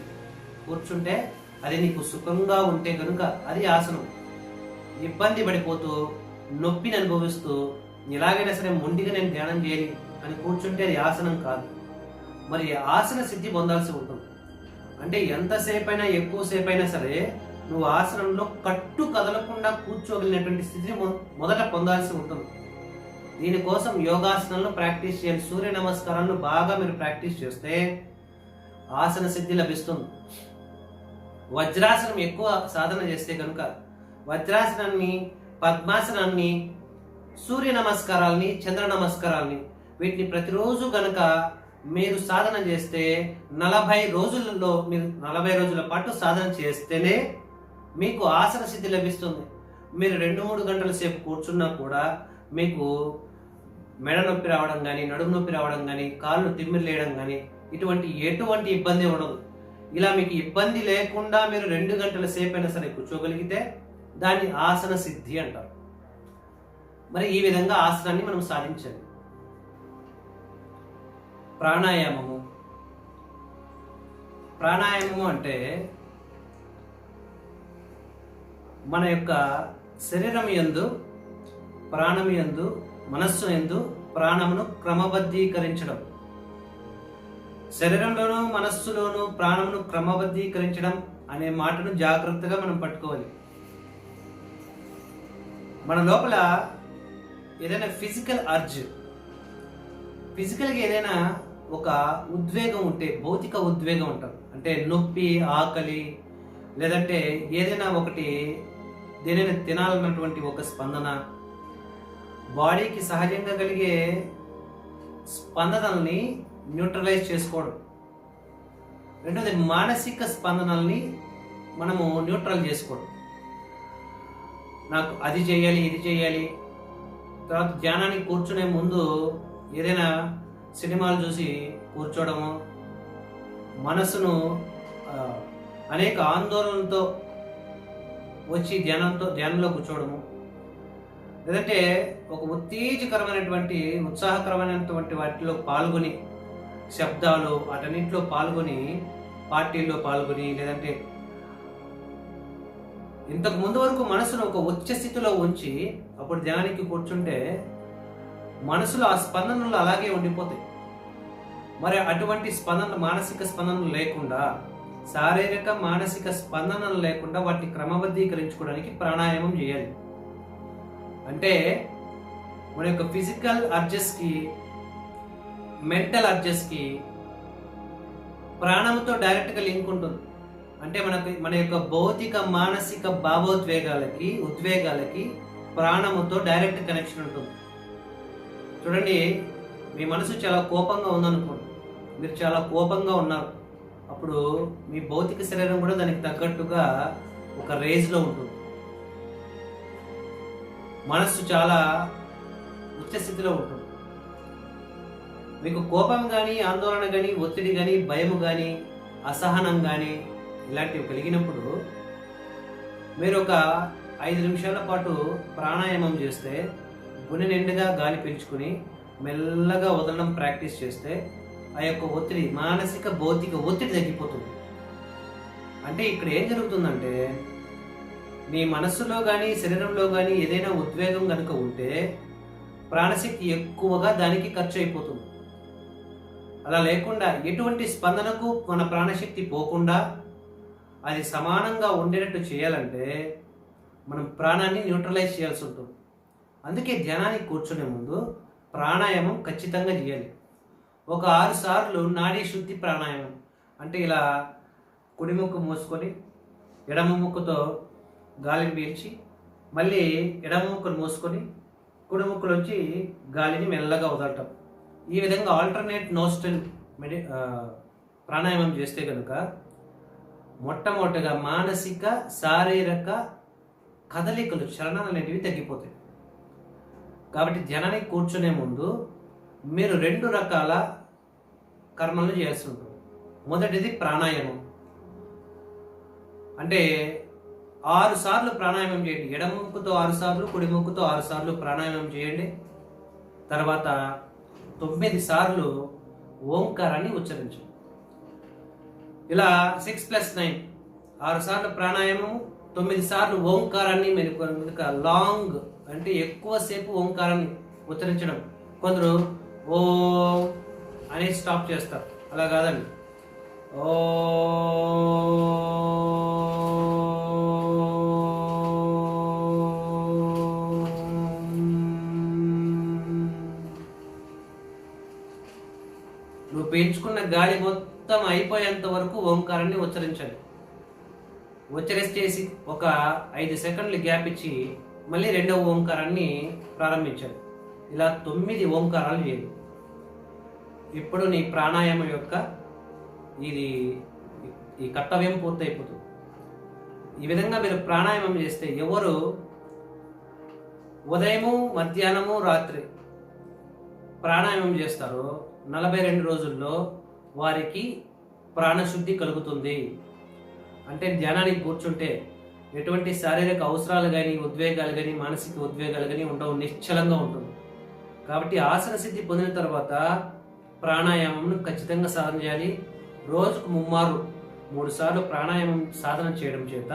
కూర్చుంటే అది నీకు సుఖంగా ఉంటే కనుక అది ఆసనం. ఇబ్బంది పడిపోతూ నొప్పిని అనుభవిస్తూ ఎలాగైనా సరే మొండిగా నేను ధ్యానం చేయాలి అని కూర్చుంటే అది ఆసనం కాదు. మరి ఆసన సిద్ధి పొందాల్సి ఉంటుంది. అంటే ఎంతసేపు అయినా ఎక్కువసేపు అయినా సరే నువ్వు ఆసనంలో కట్టు కదలకుండా కూర్చోగలిగినటువంటి స్థితిని మొదట పొందాల్సి ఉంటుంది. దీనికోసం యోగాసనాలను ప్రాక్టీస్ చేయాలి. సూర్య నమస్కారాలను బాగా మీరు ప్రాక్టీస్ చేస్తే ఆసన సిద్ధి లభిస్తుంది. వజ్రాసనం ఎక్కువ సాధన చేస్తే కనుక వజ్రాసనాన్ని, పద్మాసనాన్ని, సూర్య నమస్కారాలని, చంద్ర నమస్కారాలని వీటిని ప్రతిరోజు గనక మీరు సాధన చేస్తే 40 రోజులలో మీరు 40 రోజుల పాటు సాధన చేస్తేనే మీకు ఆసన సిద్ధి లభిస్తుంది. మీరు 2-3 గంటల సేపు కూర్చున్నా కూడా మీకు మెడ నొప్పి రావడం కానీ, నడుము నొప్పి రావడం కానీ, కాళ్ళు తిమ్మిరిలేయడం కానీ ఎటువంటి ఇబ్బంది ఉండదు. ఇలా మీకు ఇబ్బంది లేకుండా మీరు 2 గంటల సేపు అయినా సరే కూర్చోగలిగితే దాన్ని ఆసన సిద్ధి అంటారు. మరి ఈ విధంగా ఆసనాన్ని మనం సాధించాలి. ప్రాణాయామము అంటే మన యొక్క శరీరం యందు, ప్రాణం యందు, మనస్సు యందు ప్రాణమును క్రమబద్ధీకరించడం. శరీరంలోనూ మనస్సులోనూ ప్రాణమును క్రమబద్ధీకరించడం అనే మాటను జాగ్రత్తగా మనం పట్టుకోవాలి. మన లోపల ఏదైనా ఫిజికల్గా ఏదైనా ఒక ఉద్వేగం ఉంటే, భౌతిక ఉద్వేగం ఉంటాం అంటే నొప్పి, ఆకలి, లేదంటే ఏదైనా ఒకటి దేనైనా తినాలన్నటువంటి ఒక స్పందన, బాడీకి సహజంగా కలిగే స్పందనల్ని న్యూట్రలైజ్ చేసుకోవడం. రెండోది మానసిక స్పందనల్ని మనము న్యూట్రల్ చేసుకోవడం. నాకు అది చేయాలి, ఇది చేయాలి. తర్వాత ధ్యానానికి కూర్చునే ముందు ఏదైనా సినిమాలు చూసి కూర్చోవడము, మనసును అనేక ఆందోళనలతో వచ్చి ధ్యానంలో కూర్చోవడము, లేదంటే ఒక ఉత్తేజకరమైనటువంటి, ఉత్సాహకరమైనటువంటి వాటిలో పాల్గొని, శబ్దాలు అటన్నింటిలో పాల్గొని, పార్టీల్లో పాల్గొని, లేదంటే ఇంతకు ముందు వరకు మనసును ఒక ఉచ్చ స్థితిలో ఉంచి అప్పుడు ధ్యానానికి కూర్చుంటే మనసులో ఆ స్పందనలు అలాగే ఉండిపోతాయి. మరి అటువంటి మానసిక స్పందనలు లేకుండా, శారీరక మానసిక స్పందనలు లేకుండా వాటిని క్రమబద్ధీకరించుకోవడానికి ప్రాణాయామం చేయాలి. అంటే మన యొక్క ఫిజికల్ అర్జెస్కి, మెంటల్ అర్జెస్కి ప్రాణంతో డైరెక్ట్గా లింక్ ఉంటుంది. అంటే మన యొక్క భౌతిక, మానసిక ఉద్వేగాలకి ప్రాణముతో డైరెక్ట్ కనెక్షన్ ఉంటుంది. చూడండి, మీ మనసు చాలా కోపంగా ఉందనుకోండి, మీరు చాలా కోపంగా ఉన్నారు, అప్పుడు మీ భౌతిక శరీరం కూడా దానికి తగ్గట్టుగా ఒక రేంజ్లో ఉంటుంది. మనస్సు చాలా ఉచ్చస్థితిలో ఉంటుంది. మీకు కోపం కానీ, ఆందోళన కానీ, ఒత్తిడి కానీ, భయం కానీ, అసహనం కానీ ఇలాంటివి కలిగినప్పుడు మీరు ఒక 5 నిమిషాల పాటు ప్రాణాయామం చేస్తే, గుండె నిండుగా గాలి పీల్చుకుని మెల్లగా వదలడం ప్రాక్టీస్ చేస్తే ఆ యొక్క ఒత్తిడి, మానసిక భౌతిక ఒత్తిడి తగ్గిపోతుంది. అంటే ఇక్కడ ఏం జరుగుతుందంటే, మీ మనస్సులో కానీ, శరీరంలో కానీ ఏదైనా ఉద్వేగం కనుక ఉంటే ప్రాణశక్తి ఎక్కువగా దానికి ఖర్చు అయిపోతుంది. అలా లేకుండా ఎటువంటి స్పందనకు మన ప్రాణశక్తి పోకుండా అది సమానంగా ఉండేటట్టు చేయాలంటే మనం ప్రాణాన్ని న్యూట్రలైజ్ చేయాల్సి ఉంటుంది. అందుకే ధ్యానానికి కూర్చునే ముందు ప్రాణాయామం ఖచ్చితంగా చేయాలి. ఒక 6 సార్లు నాడీ శుద్ధి ప్రాణాయామం. అంటే ఇలా కుడి ముక్కు మూసుకొని ఎడమ ముక్కుతో గాలిని పీల్చి, మళ్ళీ ఎడమ ముక్కును మూసుకొని కుడి ముక్కులోంచి గాలిని మెల్లగా వదలటం. ఈ విధంగా ఆల్టర్నేట్ నోస్ట్రిల్ ప్రాణాయామం చేస్తే కనుక మొట్టమొదటిగా మానసిక, శారీరక కదలికలు, చలనాలు అనేటివి తగ్గిపోతాయి. కాబట్టి ధ్యానానికి కూర్చునే ముందు మీరు 2 రకాల కర్మలను చేయాల్సి ఉంటుంది. మొదటిది ప్రాణాయామం. అంటే 6 సార్లు ప్రాణాయామం చేయండి. ఎడమ ముక్కుతో 6 సార్లు, కుడి ముక్కుతో 6 సార్లు ప్రాణాయామం చేయండి. తర్వాత 9 సార్లు ఓంకారాన్ని ఉచ్చరించండి. ఇలా 6+9 6 సార్లు ప్రాణాయామం, 9 సార్లు ఓంకారాన్ని మీరు లాంగ్ అంటే ఎక్కువసేపు ఓంకారాన్ని ఉచ్చరించడం. కొందరు ఓ అని స్టాప్ చేస్తారు. అలా కాదండి. ఓ నువ్వు పీల్చుకున్న గాలి మొత్తం అయిపోయేంత వరకు ఓంకారాన్ని ఉచ్చరించాలి. ఉచ్చరిస్తేసి ఒక 5 సెకండ్లు గ్యాప్ ఇచ్చి మళ్ళీ రెండవ ఓంకారాన్ని ప్రారంభించాలి. ఇలా 9 ఓంకారాలు చేయాలి. ఇప్పుడు నీ ప్రాణాయామం యొక్క ఈ కర్తవ్యం పూర్తయిపోతుంది. ఈ విధంగా మీరు ప్రాణాయామం చేస్తే ఎవరు ఉదయము, మధ్యాహ్నము, రాత్రి ప్రాణాయామం చేస్తారో 42 రోజుల్లో వారికి ప్రాణశుద్ధి కలుగుతుంది. అంటే ధ్యానానికి కూర్చుంటే ఎటువంటి శారీరక అవసరాలు కానీ, ఉద్వేగాలు కానీ, మానసిక ఉద్వేగాలు కానీ ఉండవు, నిశ్చలంగా ఉంటుంది. కాబట్టి ఆసన సిద్ధి పొందిన తర్వాత ప్రాణాయామం ఖచ్చితంగా సాధన చేయాలి. రోజుకు 3 సార్లు ప్రాణాయామం సాధన చేయడం చేత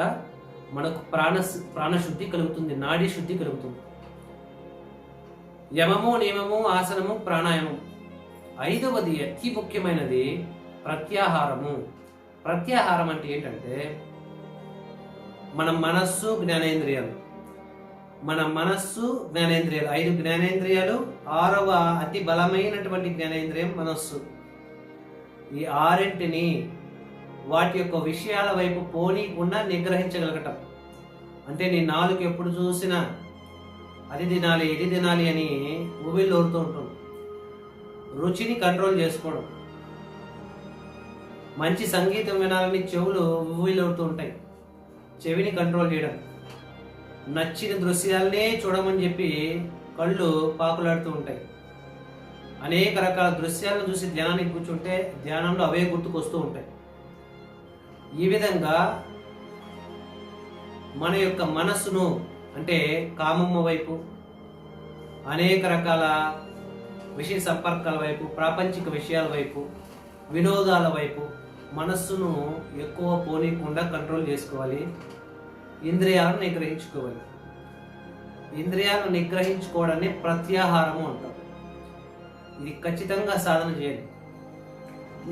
మనకు ప్రాణశుద్ధి కలుగుతుంది, నాడీ శుద్ధి కలుగుతుంది. యమము, నియమము, ఆసనము, ప్రాణాయామం. 5వది అతి ముఖ్యమైనది ప్రత్యాహారము. ప్రత్యాహారం అంటే ఏంటంటే మన మనస్సు, జ్ఞానేంద్రియాలు. 5 జ్ఞానేంద్రియాలు, 6వ అతి బలమైనటువంటి జ్ఞానేంద్రియం మనస్సు. ఈ 6ంటిని వాటి యొక్క విషయాల వైపు పోనీకుండా నిగ్రహించగలగటం. అంటే నీ నాలుగు ఎప్పుడు చూసినా అది తినాలి, ఇది తినాలి అని ఊబిలోడుతూ ఉంటుంది. రుచిని కంట్రోల్ చేసుకోవడం. మంచి సంగీతం వినాలని చెవులు ఊబిలోడుతూ ఉంటాయి, చెవిని కంట్రోల్ చేయడం. నచ్చిన దృశ్యాలనే చూడమని చెప్పి కళ్ళు పాకులాడుతూ ఉంటాయి. అనేక రకాల దృశ్యాలను చూసి ధ్యానానికి కూర్చుంటే ధ్యానంలో అవే గుర్తుకొస్తూ ఉంటాయి. ఈ విధంగా మన యొక్క మనస్సును అంటే కామమ్మ వైపు, అనేక రకాల విషయ సంపర్కాల వైపు, ప్రాపంచిక విషయాల వైపు, వినోదాల వైపు మనస్సును ఎక్కువ పోనీకుండా కంట్రోల్ చేసుకోవాలి. ఇంద్రియాలను నిగ్రహించుకోవాలి. ఇంద్రియాలను నిగ్రహించుకోవడాన్ని ప్రత్యాహారము అంటారు. ఇది ఖచ్చితంగా సాధన చేయాలి.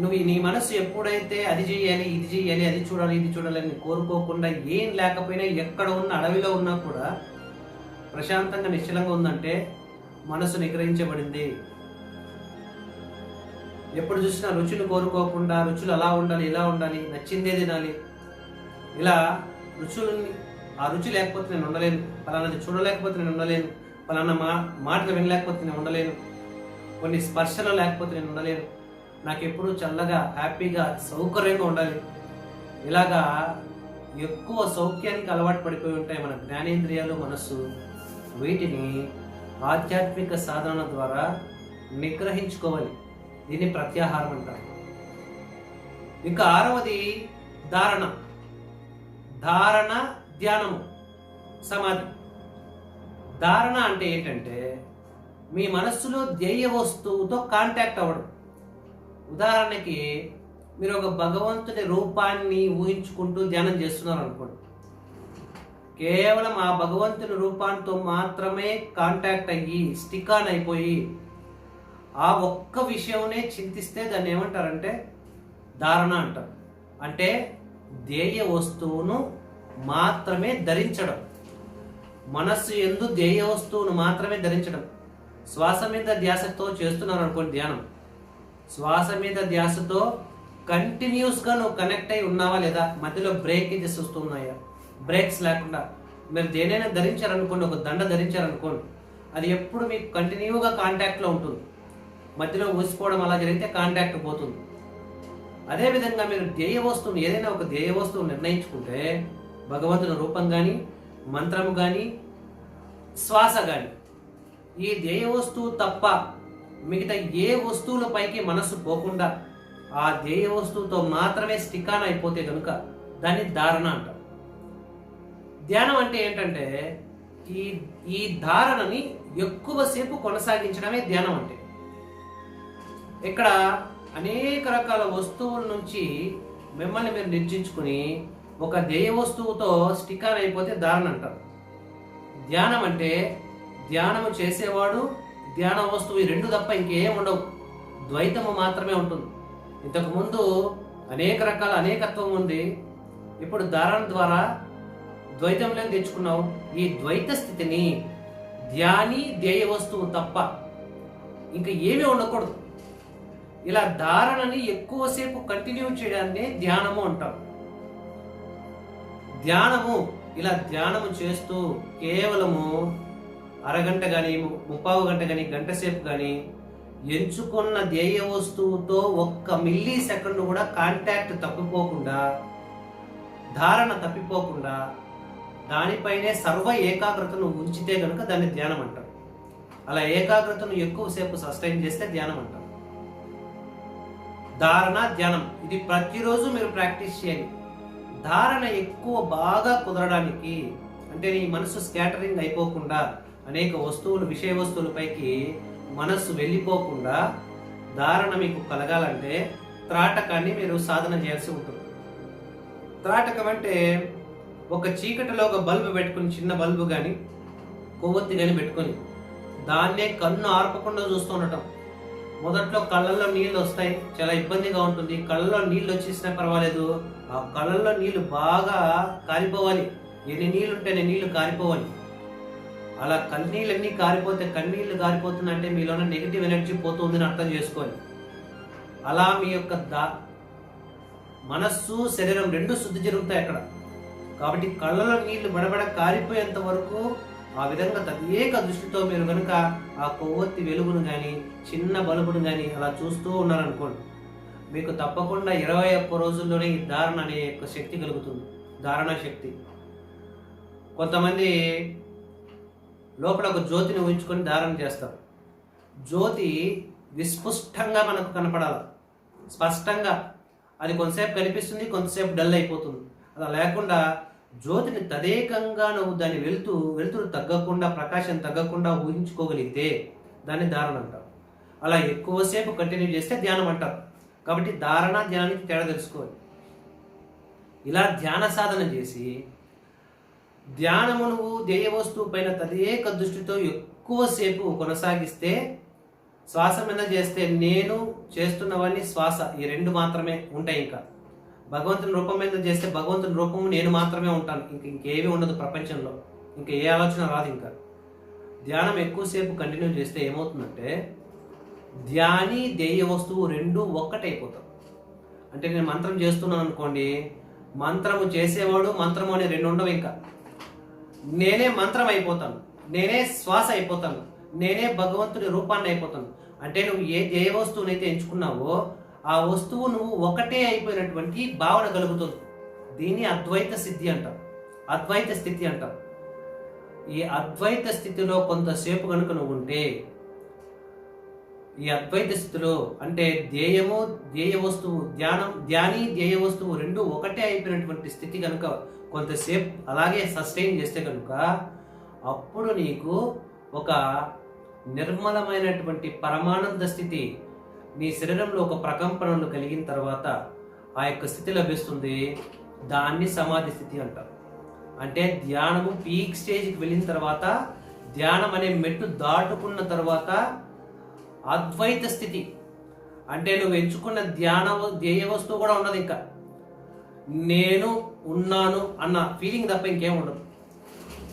నువ్వు నీ మనస్సు ఎప్పుడైతే అది చేయాలి, ఇది చేయాలి, అది చూడాలి, ఇది చూడాలి అని కోరుకోకుండా ఏం లేకపోయినా ఎక్కడ ఉన్న అడవిలో ఉన్నా కూడా ప్రశాంతంగా నిశ్చలంగా ఉందంటే మనస్సు నిగ్రహించబడింది. ఎప్పుడు చూసినా రుచులు కోరుకోకుండా రుచులు అలా ఉండాలి, ఇలా ఉండాలి, నచ్చిందే తినాలి, ఇలా ఆ రుచి లేకపోతే నేను ఉండలేను, పలానాది చూడలేకపోతే నేను ఉండలేను, పలానా మాటలు వినలేకపోతే నేను ఉండలేను, కొన్ని స్పర్శలు లేకపోతే నేను ఉండలేను, నాకు ఎప్పుడు చల్లగా, హ్యాపీగా, సౌకర్యంగా ఉండాలి. ఇలాగా ఎక్కువ సౌఖ్యానికి అలవాటు పడిపోయి ఉంటాయి మన జ్ఞానేంద్రియాలు, మనస్సు. వీటిని ఆధ్యాత్మిక సాధన ద్వారా నిగ్రహించుకోవాలి. దీన్ని ప్రత్యాహారం అంటారు. ఇంకా 6వది ధారణ. ధ్యానము, సమాధి. ధారణ అంటే ఏంటంటే మీ మనస్సులో ధ్యేయ వస్తువుతో కాంటాక్ట్ అవ్వడం. ఉదాహరణకి మీరు ఒక భగవంతుడి రూపాన్ని ఊహించుకుంటూ ధ్యానం చేస్తున్నారు అనుకోండి. కేవలం ఆ భగవంతుని రూపాంతో మాత్రమే కాంటాక్ట్ అయ్యి స్టిక్ ఆన్ అయిపోయి ఆ ఒక్క విషయంనే చింతిస్తే దాన్ని ఏమంటారంటే ధారణ అంటారు. అంటే ధ్యేయ వస్తువును మాత్రమే ధరించడం. మనస్సు యందు ధ్యేయ వస్తువును మాత్రమే ధరించడం. శ్వాస మీద ధ్యాసతో చేస్తున్నారు అనుకోండి ధ్యానం. శ్వాస మీద ధ్యాసతో కంటిన్యూస్గా నువ్వు కనెక్ట్ అయి ఉన్నావా లేదా, మధ్యలో బ్రేకేజెస్ వస్తున్నాయా, బ్రేక్స్ లేకుండా మీరు దేనైనా ధరించారనుకోండి, ఒక దండ ధరించారనుకోండి, అది ఎప్పుడు మీకు కంటిన్యూగా కాంటాక్ట్లో ఉంటుంది. మధ్యలో ఊసిపోవడం అలా జరిగితే కాంటాక్ట్ పోతుంది. అదేవిధంగా మీరు ధ్యేయ వస్తువును, ఏదైనా ఒక ధ్యేయ వస్తువు నిర్ణయించుకుంటే భగవంతుని రూపం కానీ, మంత్రము కానీ, శ్వాస కానీ, ఈ ధ్యేయ వస్తువు తప్ప మిగతా ఏ వస్తువులపైకి మనస్సు పోకుండా ఆ ధ్యేయ వస్తువుతో మాత్రమే స్టిక్ ఆన్ అయిపోతే కనుక దాన్ని ధారణ అంటారు. ధ్యానం అంటే ఏంటంటే ఈ ధారణని ఎక్కువసేపు కొనసాగించడమే ధ్యానం అంటే. ఇక్కడ అనేక రకాల వస్తువుల నుంచి మిమ్మల్ని మీరు నిర్జించుకుని ఒక ధ్యేయ వస్తువుతో స్టిక్ ఆన్ అయిపోతే ధారణ అంటారు. ధ్యానం అంటే ధ్యానము చేసేవాడు, ధ్యాన వస్తువు, ఈ రెండు తప్ప ఇంకేం ఉండవు, ద్వైతము మాత్రమే ఉంటుంది. ఇంతకుముందు అనేక రకాల అనేకత్వం ఉంది. ఇప్పుడు ధారణ ద్వారా ద్వైతంలోకి తెచ్చుకున్నావు. ఈ ద్వైత స్థితిని ధ్యాని ధ్యేయ వస్తువు తప్ప ఇంకా ఏమీ ఉండకూడదు. ఇలా ధారణని ఎక్కువసేపు కంటిన్యూ చేయడాన్ని ధ్యానము అంటారు. ఇలా ధ్యానము చేస్తూ కేవలము అరగంట కానీ 30 గంట కానీ గంట సేపు కానీ ఎంచుకున్న ధ్యేయ వస్తువుతో 1 మిల్లీ సెకండ్ కూడా కాంటాక్ట్ తప్పిపోకుండా, ధారణ తప్పిపోకుండా దానిపైనే సర్వ ఏకాగ్రతను ఉంచితే కనుక దాన్ని ధ్యానం అంటారు. అలా ఏకాగ్రతను ఎక్కువసేపు సస్టైన్ చేస్తే ధ్యానం అంటారు. ధారణ, ధ్యానం ఇది ప్రతిరోజు మీరు ప్రాక్టీస్ చేయాలి. ధారణ ఎక్కువ బాగా కుదరడానికి, అంటే నీ మనసు స్కాటరింగ్ అయిపోకుండా, అనేక వస్తువులు విషయ వస్తువులపైకి మనస్సు వెళ్ళిపోకుండా ధారణ మీకు కలగాలంటే త్రాటకాన్ని మీరు సాధన చేయాల్సి ఉంటుంది. త్రాటకం అంటే ఒక చీకటిలో ఒక బల్బు పెట్టుకుని, చిన్న బల్బు కానీ కొవ్వొత్తి కానీ పెట్టుకొని దాన్నే కన్ను ఆర్పకుండా చూస్తూ ఉండటం. మొదట్లో కళ్ళల్లో నీళ్ళు వస్తాయి, చాలా ఇబ్బందిగా ఉంటుంది. కళ్ళల్లో నీళ్ళు వచ్చేసినా పర్వాలేదు, ఆ కళ్ళల్లో నీళ్లు బాగా కారిపోవాలి. ఎన్ని నీళ్ళు ఉంటేనే నీళ్లు కారిపోవాలి. అలా కన్నీళ్ళన్నీ కారిపోతే, కన్నీళ్లు కారిపోతుందంటే మీలోనే నెగిటివ్ ఎనర్జీ పోతుందని అర్థం చేసుకోవాలి. అలా మీ యొక్క మనస్సు శరీరం రెండు శుద్ధి జరుగుతాయి అక్కడ. కాబట్టి కళ్ళలో నీళ్లు బడబడ కారిపోయేంత వరకు ఆ విధంగా తదేక దృష్టితో మీరు కనుక ఆ కొవ్వొత్తి వెలుగును కానీ చిన్న బల్బును కానీ అలా చూస్తూ ఉన్నారనుకోండి, మీకు తప్పకుండా 21 రోజుల్లోనే ఈ ధారణ అనే యొక్క శక్తి కలుగుతుంది. ధారణ శక్తి. కొంతమంది లోపల ఒక జ్యోతిని ఊహించుకొని ధారణ చేస్తారు. జ్యోతి విస్పష్టంగా మనకు కనపడాలి, స్పష్టంగా. అది కొంతసేపు కనిపిస్తుంది, కొంతసేపు డల్ అయిపోతుంది. అలా లేకుండా జ్యోతిని తదేకంగా నువ్వు దాన్ని వెలుతురు తగ్గకుండా, ప్రకాశం తగ్గకుండా ఊహించుకోగలిగితే దాన్ని ధారణ అంటారు. అలా ఎక్కువసేపు కంటిన్యూ చేస్తే ధ్యానం అంటారు. కాబట్టి ధారణ, ధ్యానానికి తేడా తెలుసుకోవాలి. ఇలా ధ్యాన సాధన చేసి ధ్యానము నువ్వు ధ్యేయ వస్తువు పైన తదేక దృష్టితో ఎక్కువసేపు కొనసాగిస్తే, శ్వాస మీద చేస్తే నేను చేస్తున్నవన్నీ శ్వాస, ఈ రెండు మాత్రమే ఉంటాయి. ఇంకా భగవంతుని రూపం మీద చేస్తే భగవంతుని రూపము నేను మాత్రమే ఉంటాను. ఇంకేమీ ఉండదు ప్రపంచంలో, ఇంకా ఏ ఆలోచన రాదు. ఇంకా ధ్యానం ఎక్కువసేపు కంటిన్యూ చేస్తే ఏమవుతుందంటే ధ్యాని ధ్యేయ వస్తువు రెండు ఒక్కటైపోతాం. అంటే నేను మంత్రం చేస్తున్నాను అనుకోండి, మంత్రము చేసేవాడు మంత్రము అనే రెండు ఉండవు. ఇంకా నేనే మంత్రం అయిపోతాను, నేనే శ్వాస అయిపోతాను, నేనే భగవంతుని రూపాన్ని అయిపోతాను. అంటే నువ్వు ఏ ధ్యేయ వస్తువునైతే ఎంచుకున్నావో ఆ వస్తువు నువ్వు ఒకటే అయిపోయినటువంటి భావన కలుగుతుంది. దీన్ని అద్వైత సిద్ధి అంటాం, అద్వైత స్థితి అంటాం. ఈ అద్వైత స్థితిలో కొంతసేపు కనుక నువ్వు ఉంటే, ఈ అద్వైత స్థితిలో అంటే ధ్యేయము ధ్యేయ వస్తువు, ధ్యాని ధ్యేయ వస్తువు రెండు ఒకటే అయిపోయినటువంటి స్థితి కనుక కొంతసేపు అలాగే సస్టైన్ చేస్తే కనుక అప్పుడు నీకు ఒక నిర్మలమైనటువంటి పరమానంద స్థితి, నీ శరీరంలో ఒక ప్రకంపనలు కలిగిన తర్వాత ఆ యొక్క స్థితి లభిస్తుంది. దాన్ని సమాధి స్థితి అంటారు. అంటే ధ్యానము పీక్ స్టేజ్కి వెళ్ళిన తర్వాత, ధ్యానం అనే మెట్టు దాటుకున్న తర్వాత అద్వైత స్థితి, అంటే నువ్వు ఎంచుకున్న ధ్యేయ వస్తువు కూడా ఉండదు. ఇంకా నేను ఉన్నాను అన్న ఫీలింగ్ తప్ప ఇంకేం ఉండదు.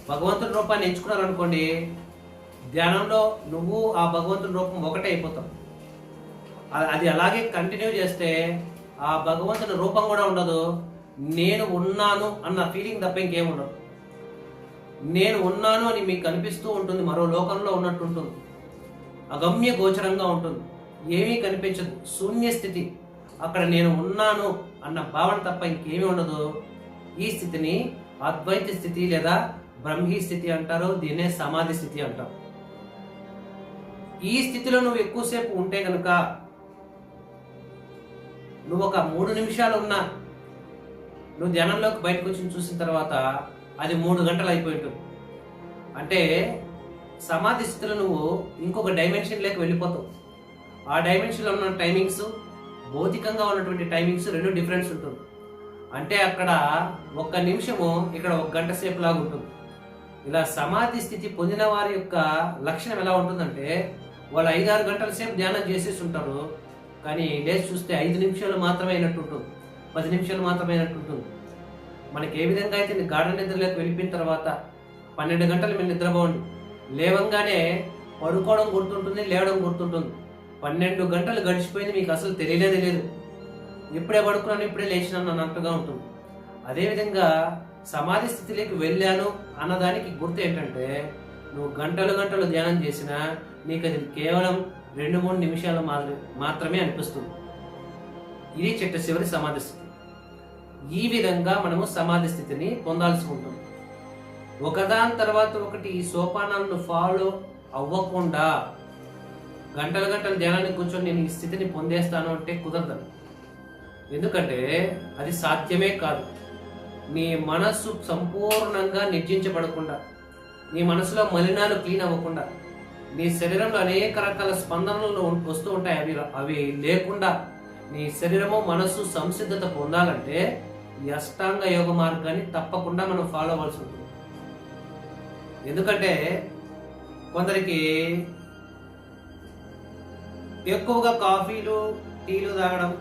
భగవంతుని రూపాన్ని ఎంచుకున్నారనుకోండి, ధ్యానంలో నువ్వు ఆ భగవంతుని రూపం ఒకటే అయిపోతావు. అది అలాగే కంటిన్యూ చేస్తే ఆ భగవంతుని రూపం కూడా ఉండదు. నేను ఉన్నాను అన్న ఫీలింగ్ తప్ప ఇంకేం ఉండదు. నేను ఉన్నాను అని మీకు కనిపిస్తూ ఉంటుంది, మరో లోకంలో ఉన్నట్టు ఉంటుంది, అగమ్య గోచరంగా ఉంటుంది, ఏమీ కనిపించదు, శూన్య స్థితి. అక్కడ నేను ఉన్నాను అన్న భావన తప్ప ఇంకేమీ ఉండదు. ఈ స్థితిని అద్వైత స్థితి లేదా బ్రహ్మీ స్థితి అంటారు. దీన్నే సమాధి స్థితి అంటారు. ఈ స్థితిలో నువ్వు ఎక్కువసేపు ఉంటే కనుక, నువ్వు ఒక 3 నిమిషాలు ఉన్నా, నువ్వు ధ్యానంలోకి బయటకు వచ్చి చూసిన తర్వాత అది 3 గంటలు అయిపోయి ఉంటుంది. అంటే సమాధి స్థితిలో నువ్వు ఇంకొక డైమెన్షన్లోకి వెళ్ళిపోతావు. ఆ డైమెన్షన్లో ఉన్న టైమింగ్స్, భౌతికంగా ఉన్నటువంటి టైమింగ్స్ రెండు డిఫరెన్స్ ఉంటుంది. అంటే అక్కడ 1 నిమిషము, ఇక్కడ 1 గంట సేపు లాగా ఉంటుంది. ఇలా సమాధి స్థితి పొందిన వారి యొక్క లక్షణం ఎలా ఉంటుందంటే, వాళ్ళు 5-6 గంటల సేపు ధ్యానం చేసేసి ఉంటారు, కానీ లేచి చూస్తే 5 నిమిషాలు మాత్రమే అయినట్టు ఉంటుంది, 10 నిమిషాలు మాత్రమే అయినట్టు ఉంటుంది. మనకి ఏ విధంగా అయితే గాఢ నిద్రలోకి వెళ్ళిపోయిన తర్వాత 12 గంటలు మీరు నిద్రపోండి, లేవంగానే పడుకోవడం గుర్తుంటుంది, లేవడం గుర్తుంటుంది. 12 గంటలు గడిచిపోయింది, మీకు అసలు తెలియలేదు. ఇప్పుడే పడుకున్నాను, ఇప్పుడే లేచినాను అన్నట్టుగా ఉంటుంది. అదేవిధంగా సమాధి స్థితిలోకి వెళ్ళాను అన్నదానికి గుర్తు ఏంటంటే, నువ్వు గంటలు గంటలు ధ్యానం చేసినా నీకు అది కేవలం 2-3 నిమిషాలు మాత్రమే అనిపిస్తుంది. ఇది చిట్ట చివరి సమాధి స్థితి. ఈ విధంగా మనము సమాధి స్థితిని పొందాల్సి ఉంటుంది. ఒకదాని తర్వాత ఒకటి ఈ సోపానాలను ఫాలో అవ్వకుండా గంటలు ధ్యానానికి కూర్చొని నేను ఈ స్థితిని పొందేస్తాను అంటే కుదరదు. ఎందుకంటే అది సాధ్యమే కాదు. నీ మనస్సు సంపూర్ణంగా నిర్జించబడకుండా, నీ మనసులో మలినాలు క్లీన్ అవ్వకుండా, నీ శరీరంలో అనేక రకాల స్పందనలు వస్తూ ఉంటాయి, అవి లేకుండా నీ శరీరము మనస్సు సంసిద్ధత పొందాలంటే ఈ అష్టాంగ యోగ మార్గాన్ని తప్పకుండా మనం ఫాలో అవ్వాల్సి ఉంటుంది. ఎందుకంటే కొందరికి ఎక్కువగా కాఫీలు టీలు తాగడం,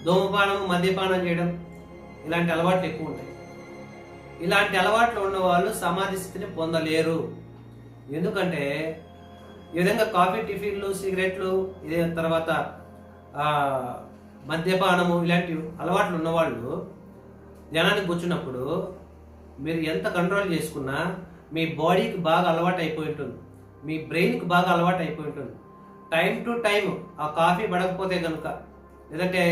ధూమపానం, మద్యపానం చేయడం ఇలాంటి అలవాట్లు ఎక్కువ ఉంటాయి. ఇలాంటి అలవాట్లు ఉన్న వాళ్ళు సమాధి స్థితిని పొందలేరు. ఎందుకంటే ఈ విధంగా కాఫీ, టిఫిన్లు, సిగరెట్లు, ఇదే తర్వాత మద్యపానము ఇలాంటి అలవాట్లు ఉన్నవాళ్ళు ధ్యానానికి కూర్చున్నప్పుడు మీరు ఎంత కంట్రోల్ చేసుకున్నా మీ బాడీకి బాగా అలవాటు అయిపోయి ఉంటుంది, మీ బ్రెయిన్కి బాగా అలవాటు అయిపోయి ఉంటుంది. టైం టు టైం ఆ కాఫీ పడకపోతే కనుక, లేదంటే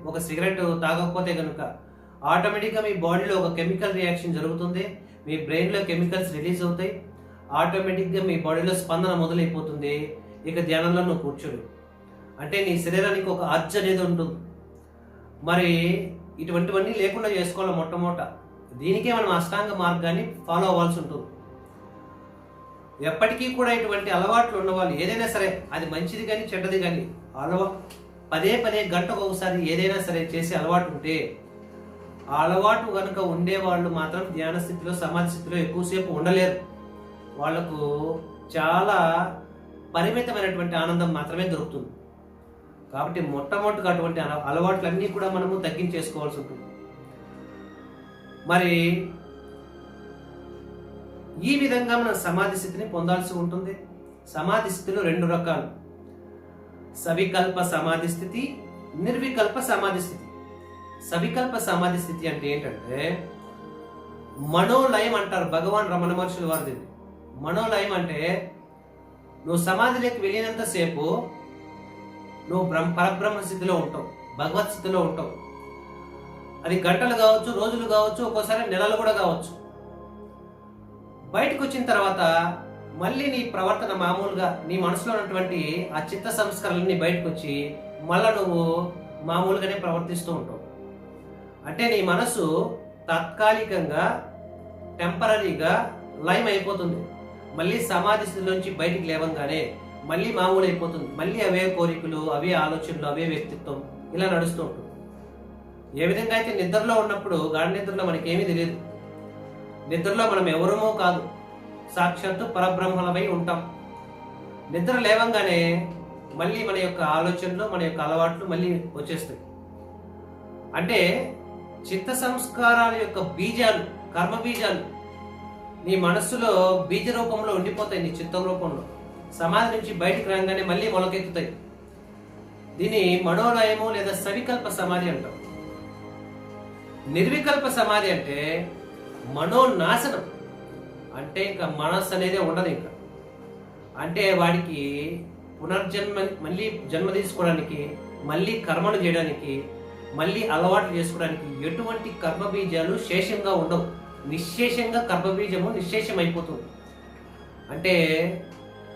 ఒక సిగరెట్ తాగకపోతే కనుక ఆటోమేటిక్గా మీ బాడీలో ఒక కెమికల్ రియాక్షన్ జరుగుతుంది, మీ బ్రెయిన్లో కెమికల్స్ రిలీజ్ అవుతాయి, ఆటోమేటిక్గా మీ బాడీలో స్పందన మొదలైపోతుంది. ఇక ధ్యానంలో నువ్వు కూర్చోడు, అంటే నీ శరీరానికి ఒక అర్జ్ అనేది ఉంటుంది. మరి ఇటువంటివన్నీ లేకుండా చేసుకోవాలి మొట్టమొదట. దీనికే మనం అష్టాంగ మార్గాన్ని ఫాలో అవ్వాల్సి ఉంటుంది. ఎప్పటికీ కూడా ఇటువంటి అలవాట్లు ఉన్నవాళ్ళు ఏదైనా సరే, అది మంచిది కానీ చెడ్డది కానీ, పదే గంటకు ఒకసారి ఏదైనా సరే చేసే అలవాటు ఉంటే, ఆ అలవాటు కనుక ఉండేవాళ్ళు మాత్రం ధ్యాన స్థితిలో, సమాధి స్థితిలో ఎక్కువసేపు ఉండలేరు. వాళ్లకు చాలా పరిమితమైనటువంటి ఆనందం మాత్రమే దొరుకుతుంది. కాబట్టి మొట్టమొదటిగా అటువంటి అలవాట్లన్నీ కూడా మనము తగ్గించేసుకోవాల్సి ఉంటుంది. మరి ఈ విధంగా మనం సమాధి స్థితిని పొందాల్సి ఉంటుంది. సమాధి స్థితిలో 2 రకాలు: సవికల్ప సమాధి స్థితి, నిర్వికల్ప సమాధి స్థితి. సవికల్ప సమాధి స్థితి అంటే ఏంటంటే మనోలయం అంటారు. భగవాన్ రమణ మహర్షుల వారిది మనోలయం. అంటే నువ్వు సమాధిలోకి వెళ్ళినంతసేపు నువ్వు పరబ్రహ్మ స్థితిలో ఉంటావు, భగవత్ స్థితిలో ఉంటావు. అది గంటలు కావచ్చు, రోజులు కావచ్చు, ఒక్కోసారి నెలలు కూడా కావచ్చు. బయటకు వచ్చిన తర్వాత మళ్ళీ నీ ప్రవర్తన మామూలుగా, నీ మనసులో ఉన్నటువంటి ఆ చిత్త సంస్కరణలన్నీ బయటకు వచ్చి మళ్ళా నువ్వు మామూలుగానే ప్రవర్తిస్తూ ఉంటావు. అంటే నీ మనసు తాత్కాలికంగా, టెంపరీగా లయం అయిపోతుంది. మళ్ళీ సమాధి స్థితిలోంచి బయటికి లేవంగానే మళ్ళీ మామూలు అయిపోతుంది. మళ్ళీ అవే కోరికలు, అవే ఆలోచనలు, అవే వ్యక్తిత్వం ఇలా నడుస్తూ ఉంటుంది. ఏ విధంగా అయితే నిద్రలో ఉన్నప్పుడు, గాఢ నిద్రలో మనకేమీ తెలియదు. నిద్రలో మనం ఎవరమో కాదు, సాక్షాత్తు పరబ్రహ్మలమై ఉంటాం. నిద్ర లేవంగానే మళ్ళీ మన యొక్క ఆలోచనలు, మన యొక్క అలవాట్లు మళ్ళీ వచ్చేస్తాయి. అంటే చిత్త సంస్కారాల యొక్క బీజాలు, కర్మ బీజాలు నీ మనస్సులో బీజ రూపంలో ఉండిపోతాయి, నీ చిత్తం రూపంలో. సమాధి నుంచి బయటికి రాగానే మళ్ళీ మొలకెత్తుతాయి. దీన్ని మనోలయము లేదా సవికల్ప సమాధి అంటాం. నిర్వికల్ప సమాధి అంటే మనోనాశనం. అంటే ఇంకా మనస్సు అనేది ఉండదు. ఇంకా అంటే వాడికి పునర్జన్మ, మళ్ళీ జన్మ తీసుకోవడానికి, మళ్ళీ కర్మలు చేయడానికి, మళ్ళీ అలవాటు చేసుకోవడానికి ఎటువంటి కర్మబీజాలు శేషంగా ఉండవు. నిశ్శేషంగా కర్మబీజము నిశ్శేషం అయిపోతుంది. అంటే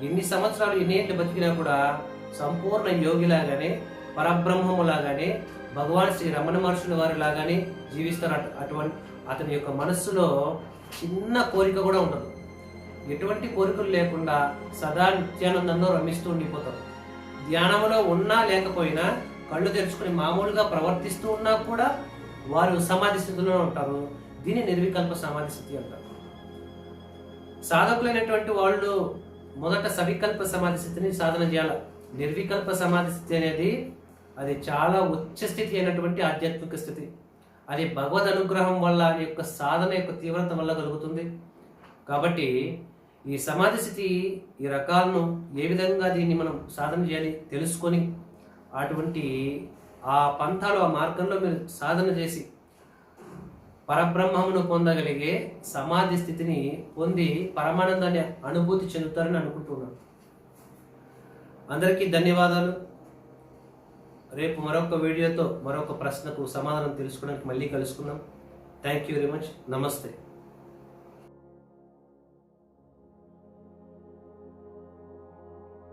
ఎన్ని సంవత్సరాలు, ఎన్నేళ్ళు బతికినా కూడా సంపూర్ణ యోగిలాగానే, పరబ్రహ్మములాగానే, భగవాన్ శ్రీ రమణ మహర్షుల వారి లాగానే జీవిస్తారు. అటువంటి అతని యొక్క మనస్సులో చిన్న కోరిక కూడా ఉండదు. ఎటువంటి కోరికలు లేకుండా సదా నిత్యానందంలో రమిస్తూ ఉండిపోతారు. ధ్యానంలో ఉన్నా లేకపోయినా, కళ్ళు తెరుచుకుని మామూలుగా ప్రవర్తిస్తూ ఉన్నా కూడా వారు సమాధి స్థితిలో ఉంటారు. దీన్ని నిర్వికల్ప సమాధి స్థితి అంటారు. సాధకులైనటువంటి వాళ్ళు మొదట సవికల్ప సమాధి స్థితిని సాధన చేయాలి. నిర్వికల్ప సమాధి స్థితి అనేది అది చాలా ఉచ్చ స్థితి అయినటువంటి ఆధ్యాత్మిక స్థితి. అది భగవద్ అనుగ్రహం వల్ల అది యొక్క సాధన యొక్క తీవ్రత వల్ల కలుగుతుంది. కాబట్టి ఈ సమాధి స్థితి ఈ రకాలను ఏ విధంగా దీన్ని మనం సాధన చేయాలి తెలుసుకొని అటువంటి ఆ పంథాలు ఆ మార్గంలో మీరు సాధన చేసి పరబ్రహ్మమును పొందగలిగే సమాధి స్థితిని పొంది పరమానందాన్ని అనుభూతి చెందుతారని అనుకుంటున్నాను. అందరికీ ధన్యవాదాలు. రేపు మరొక వీడియోతో మరొక ప్రశ్నకు సమాధానం తెలుసుకోవడానికి మళ్ళీ కలుసుకుందాం. Thank you very much. నమస్తే.